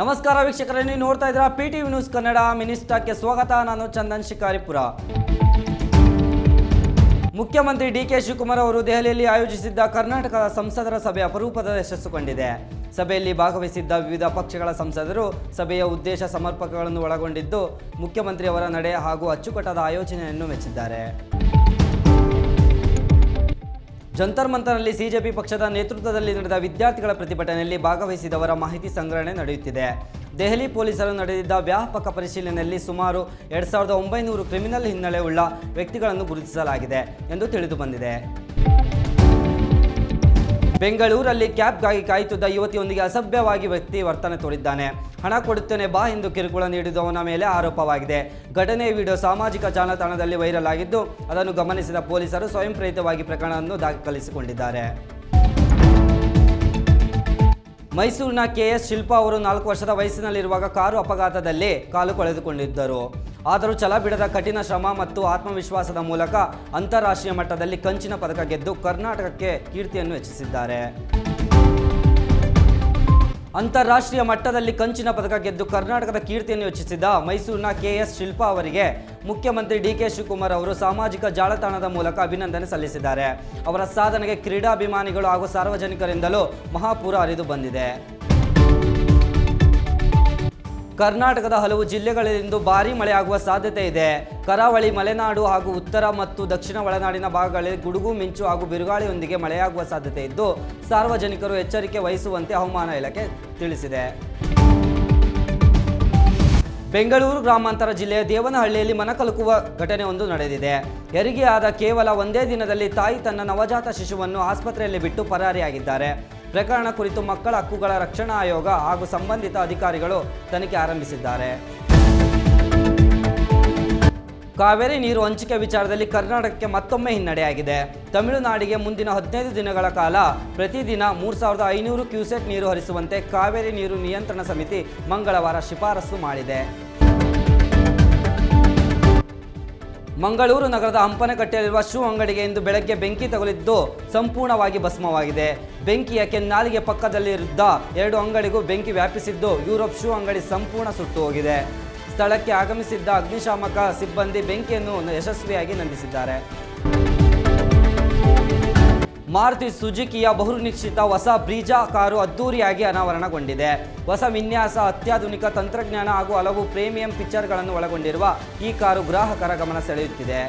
ನಮಸ್ಕಾರ ವೀಕ್ಷಕರೇ, ನೀವು ನೋಡ್ತಾ ಇದ್ದೀರಾ ಪಿಟಿವಿ ನ್ಯೂಸ್ ಕನ್ನಡ. ಮಿನಿಸ್ಟರ್ಗೆ ಸ್ವಾಗತ. ನಾನು ಚಂದನ್ ಶಿಕಾರಿಪುರ. ಮುಖ್ಯಮಂತ್ರಿ ಡಿಕೆ ಶಿವಕುಮಾರ್ ಅವರು ದೆಹಲಿಯಲ್ಲಿ ಆಯೋಜಿಸಿದ್ದ ಕರ್ನಾಟಕದ ಸಂಸದರ ಸಭೆ ಅಪರೂಪದ ಯಶಸ್ಸು ಕಂಡಿದೆ. ಸಭೆಯಲ್ಲಿ ಭಾಗವಹಿಸಿದ್ದ ವಿವಿಧ ಪಕ್ಷಗಳ ಸಂಸದರು ಸಭೆಯ ಉದ್ದೇಶ ಸಮರ್ಪಕಗಳನ್ನು ಒಳಗೊಂಡಿದ್ದು ಮುಖ್ಯಮಂತ್ರಿ ಅವರ ನಡೆ ಹಾಗೂ ಅಚ್ಚುಕಟ್ಟಾದ ಆಯೋಜನೆಯನ್ನು ಮೆಚ್ಚಿದ್ದಾರೆ. ಜಂತರ್ ಮಂತರ್ನಲ್ಲಿ ಸಿಜೆಪಿ ಪಕ್ಷದ ನೇತೃತ್ವದಲ್ಲಿ ನಡೆದ ವಿದ್ಯಾರ್ಥಿಗಳ ಪ್ರತಿಭಟನೆಯಲ್ಲಿ ಭಾಗವಹಿಸಿದವರ ಮಾಹಿತಿ ಸಂಗ್ರಹಣೆ ನಡೆಯುತ್ತಿದೆ. ದೆಹಲಿ ಪೊಲೀಸರು ನಡೆದಿದ್ದ ವ್ಯಾಪಕ ಪರಿಶೀಲನೆಯಲ್ಲಿ ಸುಮಾರು 2900 ಕ್ರಿಮಿನಲ್ ಹಿನ್ನೆಲೆ ಉಳ್ಳ ವ್ಯಕ್ತಿಗಳನ್ನು ಗುರುತಿಸಲಾಗಿದೆ ಎಂದು ತಿಳಿದು ಬಂದಿದೆ. ಬೆಂಗಳೂರಲ್ಲಿ ಕ್ಯಾಬ್ಗಾಗಿ ಕಾಯುತ್ತಿದ್ದ ಯುವತಿಯೊಂದಿಗೆ ಅಸಭ್ಯವಾಗಿ ವ್ಯಕ್ತಿ ವರ್ತನೆ ತೋರಿದ್ದಾನೆ. ಹಣ ಕೊಡುತ್ತೇನೆ ಬಾ ಎಂದು ಕಿರುಕುಳ ನೀಡಿದವನ ಮೇಲೆ ಆರೋಪವಾಗಿದೆ. ಘಟನೆಯ ವಿಡಿಯೋ ಸಾಮಾಜಿಕ ಜಾಲತಾಣದಲ್ಲಿ ವೈರಲ್ ಆಗಿದ್ದು, ಅದನ್ನು ಗಮನಿಸಿದ ಪೊಲೀಸರು ಸ್ವಯಂ ಪ್ರೇರಿತವಾಗಿ ಪ್ರಕರಣವನ್ನು ದಾಖಲಿಸಿಕೊಂಡಿದ್ದಾರೆ. ಮೈಸೂರಿನ ಕೆಎಸ್ ಶಿಲ್ಪಾ ಅವರು 4 ವರ್ಷದ ವಯಸ್ಸಿನಲ್ಲಿರುವಾಗ ಕಾರು ಅಪಘಾತದಲ್ಲಿ ಕಾಲು ಕಳೆದುಕೊಂಡಿದ್ದರು. ಆದರೂ ಛಲ ಬಿಡದ ಕಠಿಣ ಶ್ರಮ ಮತ್ತು ಆತ್ಮವಿಶ್ವಾಸದ ಮೂಲಕ ಅಂತಾರಾಷ್ಟ್ರೀಯ ಮಟ್ಟದಲ್ಲಿ ಕಂಚಿನ ಪದಕ ಗೆದ್ದು ಕರ್ನಾಟಕಕ್ಕೆ ಕೀರ್ತಿಯನ್ನು ಹೆಚ್ಚಿಸಿದ್ದಾರೆ. ಅಂತಾರಾಷ್ಟ್ರೀಯ ಮಟ್ಟದಲ್ಲಿ ಕಂಚಿನ ಪದಕ ಗೆದ್ದು ಕರ್ನಾಟಕದ ಕೀರ್ತಿಯನ್ನು ಹೆಚ್ಚಿಸಿದ ಮೈಸೂರಿನ ಕೆಎಸ್ ಶಿಲ್ಪಾ ಅವರಿಗೆ ಮುಖ್ಯಮಂತ್ರಿ ಡಿಕೆ ಶಿವಕುಮಾರ್ ಅವರು ಸಾಮಾಜಿಕ ಜಾಲತಾಣದ ಮೂಲಕ ಅಭಿನಂದನೆ ಸಲ್ಲಿಸಿದ್ದಾರೆ. ಅವರ ಸಾಧನೆಗೆ ಕ್ರೀಡಾಭಿಮಾನಿಗಳು ಹಾಗೂ ಸಾರ್ವಜನಿಕರಿಂದಲೂ ಮಹಾಪೂರ ಹರಿದು ಬಂದಿದೆ. ಕರ್ನಾಟಕದ ಹಲವು ಜಿಲ್ಲೆಗಳಲ್ಲಿಂದು ಭಾರೀ ಮಳೆಯಾಗುವ ಸಾಧ್ಯತೆ ಇದೆ. ಕರಾವಳಿ, ಮಲೆನಾಡು ಹಾಗೂ ಉತ್ತರ ಮತ್ತು ದಕ್ಷಿಣ ಒಳನಾಡಿನ ಭಾಗಗಳಲ್ಲಿ ಗುಡುಗು ಮಿಂಚು ಹಾಗೂ ಬಿರುಗಾಳಿಯೊಂದಿಗೆ ಮಳೆಯಾಗುವ ಸಾಧ್ಯತೆ ಇದ್ದು, ಸಾರ್ವಜನಿಕರು ಎಚ್ಚರಿಕೆ ವಹಿಸುವಂತೆ ಹವಾಮಾನ ಇಲಾಖೆ ತಿಳಿಸಿದೆ. ಬೆಂಗಳೂರು ಗ್ರಾಮಾಂತರ ಜಿಲ್ಲೆಯ ದೇವನಹಳ್ಳಿಯಲ್ಲಿ ಮನಕಲುಕುವ ಘಟನೆಯೊಂದು ನಡೆದಿದೆ. ಹೆರಿಗೆಯಾದ ಕೇವಲ ಒಂದೇ ದಿನದಲ್ಲಿ ತಾಯಿ ತನ್ನ ನವಜಾತ ಶಿಶುವನ್ನು ಆಸ್ಪತ್ರೆಯಲ್ಲಿ ಬಿಟ್ಟು ಪರಾರಿಯಾಗಿದ್ದಾರೆ. ಪ್ರಕರಣ ಕುರಿತು ಮಕ್ಕಳ ಹಕ್ಕುಗಳ ರಕ್ಷಣಾ ಆಯೋಗ ಹಾಗೂ ಸಂಬಂಧಿತ ಅಧಿಕಾರಿಗಳು ತನಿಖೆ ಆರಂಭಿಸಿದ್ದಾರೆ. ಕಾವೇರಿ ನೀರು ಹಂಚಿಕೆ ವಿಚಾರದಲ್ಲಿ ಕರ್ನಾಟಕಕ್ಕೆ ಮತ್ತೊಮ್ಮೆ ಹಿನ್ನಡೆಯಾಗಿದೆ. ತಮಿಳುನಾಡಿಗೆ ಮುಂದಿನ 15 ದಿನಗಳ ಕಾಲ ಪ್ರತಿದಿನ 3500 ಕ್ಯೂಸೆಕ್ ನೀರು ಹರಿಸುವಂತೆ ಕಾವೇರಿ ನೀರು ನಿಯಂತ್ರಣ ಸಮಿತಿ ಮಂಗಳವಾರ ಶಿಫಾರಸು ಮಾಡಿದೆ. ಮಂಗಳೂರು ನಗರದ ಹಂಪನಕಟ್ಟೆಯಲ್ಲಿರುವ ಶೂ ಅಂಗಡಿಗೆ ಇಂದು ಬೆಳಗ್ಗೆ ಬೆಂಕಿ ತಗುಲಿದ್ದು ಸಂಪೂರ್ಣವಾಗಿ ಭಸ್ಮವಾಗಿದೆ. ಬೆಂಕಿಯ ಕೆನ್ನಾಲಿಗೆ ಪಕ್ಕದಲ್ಲಿದ್ದ 2 ಅಂಗಡಿಗೂ ಬೆಂಕಿ ವ್ಯಾಪಿಸಿದ್ದು ಯುರೋಪ್ ಶೂ ಅಂಗಡಿ ಸಂಪೂರ್ಣ ಸುಟ್ಟು ಹೋಗಿದೆ. ಸ್ಥಳಕ್ಕೆ ಆಗಮಿಸಿದ್ದ ಅಗ್ನಿಶಾಮಕ ಸಿಬ್ಬಂದಿ ಬೆಂಕಿಯನ್ನು ಯಶಸ್ವಿಯಾಗಿ ನಂದಿಸಿದ್ದಾರೆ. ಮಾರುತಿ ಸುಜುಕಿಯ ಬಹುನಿರೀಕ್ಷಿತ ಹೊಸ ಬ್ರೀಜಾ ಕಾರು ಅದ್ದೂರಿಯಾಗಿ ಅನಾವರಣಗೊಂಡಿದೆ. ಹೊಸ ವಿನ್ಯಾಸ, ಅತ್ಯಾಧುನಿಕ ತಂತ್ರಜ್ಞಾನ ಹಾಗೂ ಹಲವು ಪ್ರೀಮಿಯಂ ಫೀಚರ್ಗಳನ್ನು ಒಳಗೊಂಡಿರುವ ಈ ಕಾರು ಗ್ರಾಹಕರ ಗಮನ ಸೆಳೆಯುತ್ತಿದೆ.